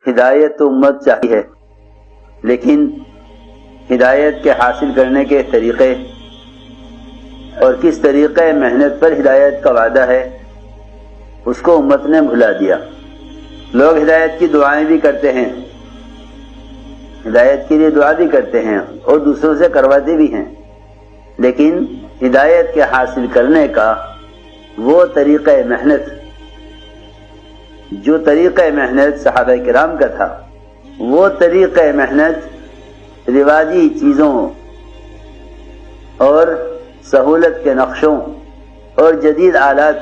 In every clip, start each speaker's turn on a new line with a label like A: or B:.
A: ہدایت تو امت چاہیے ہے، لیکن ہدایت کے حاصل کرنے کے طریقے اور کس طریقے محنت پر ہدایت کا وعدہ ہے اس کو امت نے بھلا دیا۔ لوگ ہدایت کی دعائیں بھی کرتے ہیں، ہدایت کے لیے دعا بھی کرتے ہیں اور دوسروں سے کرواتے بھی ہیں، لیکن ہدایت کے حاصل کرنے کا وہ طریقہ محنت جو طریقہ محنت صحابہ کرام کا تھا، وہ طریقہ محنت رواجی چیزوں اور سہولت کے نقشوں اور جدید آلات،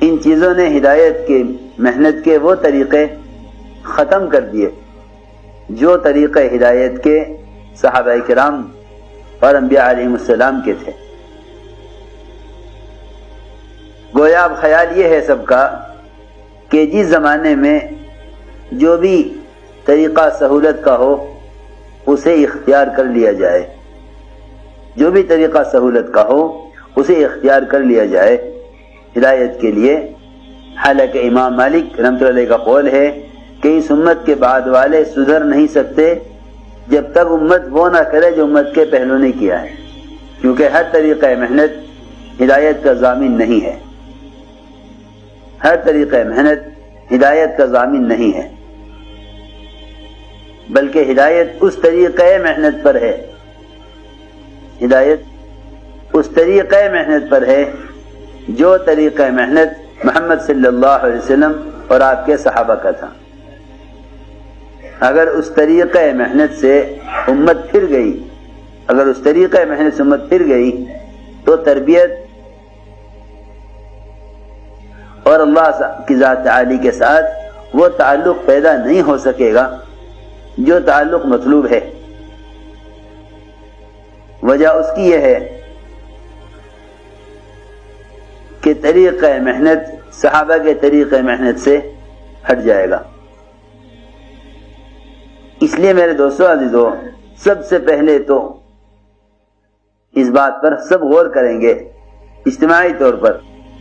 A: ان چیزوں نے ہدایت کے محنت کے وہ طریقے ختم کر دیے جو طریقہ ہدایت کے صحابہ کرام اور انبیاء علیہ السلام کے تھے۔ گویا اب خیال یہ ہے سب کا کہ جس زمانے میں جو بھی طریقہ سہولت کا ہو اسے اختیار کر لیا جائے، جو بھی طریقہ سہولت کا ہو اسے اختیار کر لیا جائے ہدایت کے لیے۔ حالانکہ امام مالک رحمۃ اللہ علیہ کا قول ہے کہ اس امت کے بعد والے سدھر نہیں سکتے جب تک امت وہ نہ کرے جو امت کے پہلو نے کیا ہے، کیونکہ ہر طریقہ محنت ہدایت کا ضامن نہیں ہے، ہر طریقہ محنت ہدایت کا ضامن نہیں ہے، بلکہ ہدایت اس طریقہ محنت پر ہے، ہدایت اس طریقہ محنت پر ہے جو طریقہ محنت محمد صلی اللہ علیہ وسلم اور آپ کے صحابہ کا تھا۔ اگر اس طریقہ محنت سے امت پھر گئی، اگر اس طریقہ محنت سے امت پھر گئی تو تربیت اور اللہ کی ذات عالی کے ساتھ وہ تعلق پیدا نہیں ہو سکے گا جو تعلق مطلوب ہے۔ وجہ اس کی یہ ہے کہ طریقہ محنت صحابہ کے طریقہ محنت سے ہٹ جائے گا۔ اس لیے میرے دوستو عزیزو، سب سے پہلے تو اس بات پر سب غور کریں گے اجتماعی طور پر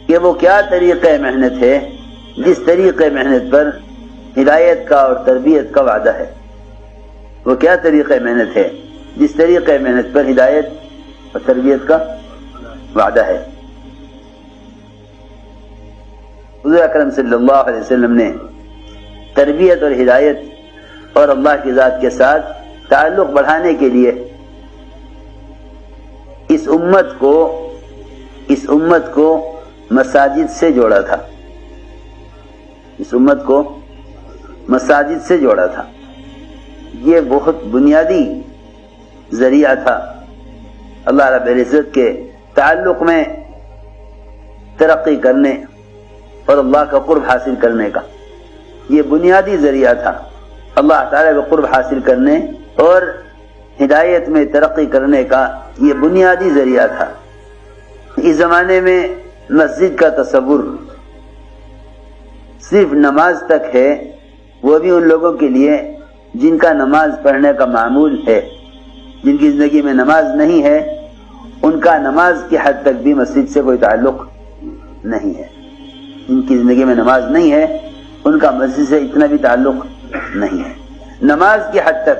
A: کہ وہ کیا طریقہ محنت ہے جس طریقہ محنت پر ہدایت کا اور تربیت کا وعدہ ہے۔ وہ کیا طریقہ محنت ہے جس طریقہ محنت پر ہدایت اور تربیت کا وعدہ ہے۔ حضور اکرم صلی اللہ علیہ وسلم نے تربیت اور ہدایت اور اللہ کی ذات کے ساتھ تعلق بڑھانے کے لیے اس امت کو مساجد سے جوڑا تھا، اس امت کو مساجد سے جوڑا تھا۔ یہ بہت بنیادی ذریعہ تھا اللہ رب العزت کے تعلق میں ترقی کرنے اور اللہ کا قرب حاصل کرنے کا۔ یہ بنیادی ذریعہ تھا اللہ تعالیٰ کا قرب حاصل کرنے اور ہدایت میں ترقی کرنے کا، یہ بنیادی ذریعہ تھا۔ اس زمانے میں مسجد کا تصور صرف نماز تک ہے، وہ بھی ان لوگوں کے لیے جن کا نماز پڑھنے کا معمول ہے۔ جن کی زندگی میں نماز نہیں ہے ان کا نماز کی حد تک بھی مسجد سے کوئی تعلق نہیں ہے، جن کی زندگی میں نماز نہیں ہے ان کا مسجد سے اتنا بھی تعلق نہیں ہے۔ نماز کی حد تک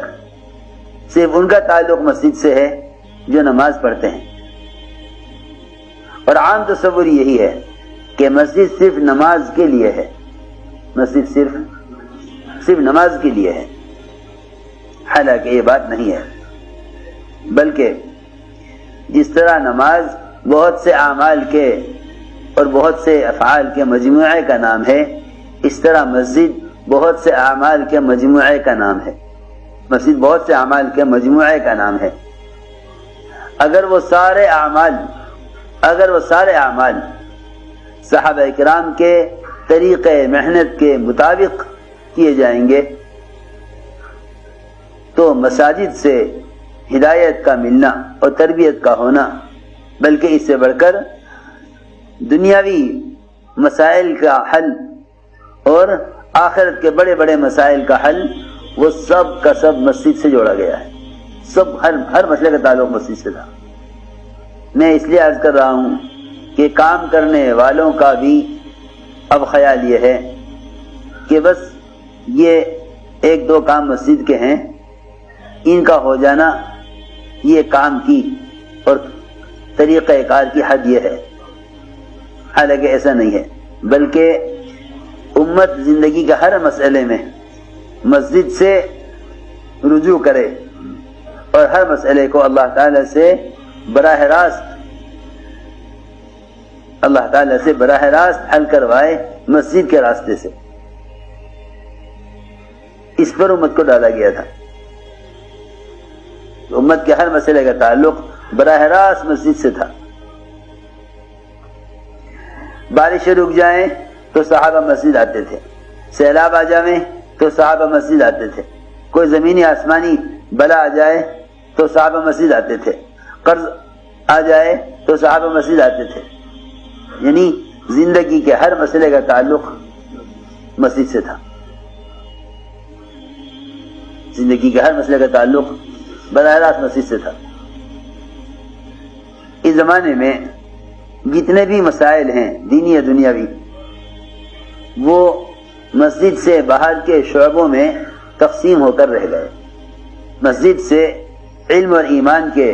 A: صرف ان کا تعلق مسجد سے ہے جو نماز پڑھتے ہیں، اور عام تصور یہی ہے کہ مسجد صرف نماز کے لیے ہے، مسجد صرف نماز کے لیے ہے۔ حالانکہ یہ بات نہیں ہے، بلکہ جس طرح نماز بہت سے اعمال کے اور بہت سے افعال کے مجموعے کا نام ہے، اس طرح مسجد بہت سے اعمال کے مجموعے کا نام ہے، مسجد بہت سے اعمال کے مجموعے کا نام ہے۔ اگر وہ سارے اعمال صحابہ کرام کے طریقے محنت کے مطابق کیے جائیں گے تو مساجد سے ہدایت کا ملنا اور تربیت کا ہونا، بلکہ اس سے بڑھ کر دنیاوی مسائل کا حل اور آخرت کے بڑے بڑے مسائل کا حل، وہ سب کا سب مسجد سے جوڑا گیا ہے۔ ہر مسئلے کا تعلق مسجد سے تھا۔ میں اس لیے عرض کر رہا ہوں کہ کام کرنے والوں کا بھی اب خیال یہ ہے کہ بس یہ ایک دو کام مسجد کے ہیں، ان کا ہو جانا یہ کام کی اور طریقہ کار کی حد یہ ہے، حالانکہ ایسا نہیں ہے، بلکہ امت زندگی کے ہر مسئلے میں مسجد سے رجوع کرے اور ہر مسئلے کو اللہ تعالی سے براہ راست حل کروائے مسجد کے راستے سے۔ اس پر امت کو ڈالا گیا تھا، امت کے ہر مسئلے کا تعلق براہ راست مسجد سے تھا۔ بارشیں رک جائیں تو صحابہ مسجد آتے تھے، سیلاب آ جائیں تو صحابہ مسجد آتے تھے، کوئی زمینی آسمانی بلا آ جائے تو صحابہ مسجد آتے تھے، قرض آ جائے تو صحابہ مسجد آتے تھے، یعنی زندگی کے ہر مسئلے کا تعلق مسجد سے تھا، زندگی کے ہر مسئلے کا تعلق براہ راست مسجد سے تھا۔ اس زمانے میں جتنے بھی مسائل ہیں دینی یا دنیاوی، وہ مسجد سے باہر کے شعبوں میں تقسیم ہو کر رہ گئے، مسجد سے علم اور ایمان کے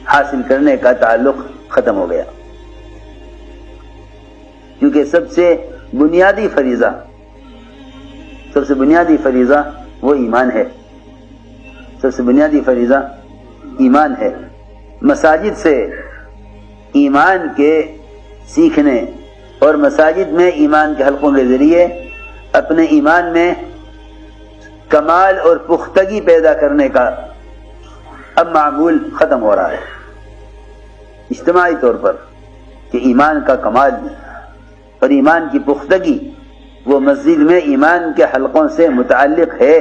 A: حاصل کرنے کا تعلق ختم ہو گیا، کیونکہ سب سے بنیادی فریضہ وہ ایمان ہے، سب سے بنیادی فریضہ ایمان ہے۔ مساجد سے ایمان کے سیکھنے اور مساجد میں ایمان کے حلقوں کے ذریعے اپنے ایمان میں کمال اور پختگی پیدا کرنے کا اب معمول ختم ہو رہا ہے اجتماعی طور پر، کہ ایمان کا کمال اور ایمان کی پختگی وہ مسجد میں ایمان کے حلقوں سے متعلق ہے۔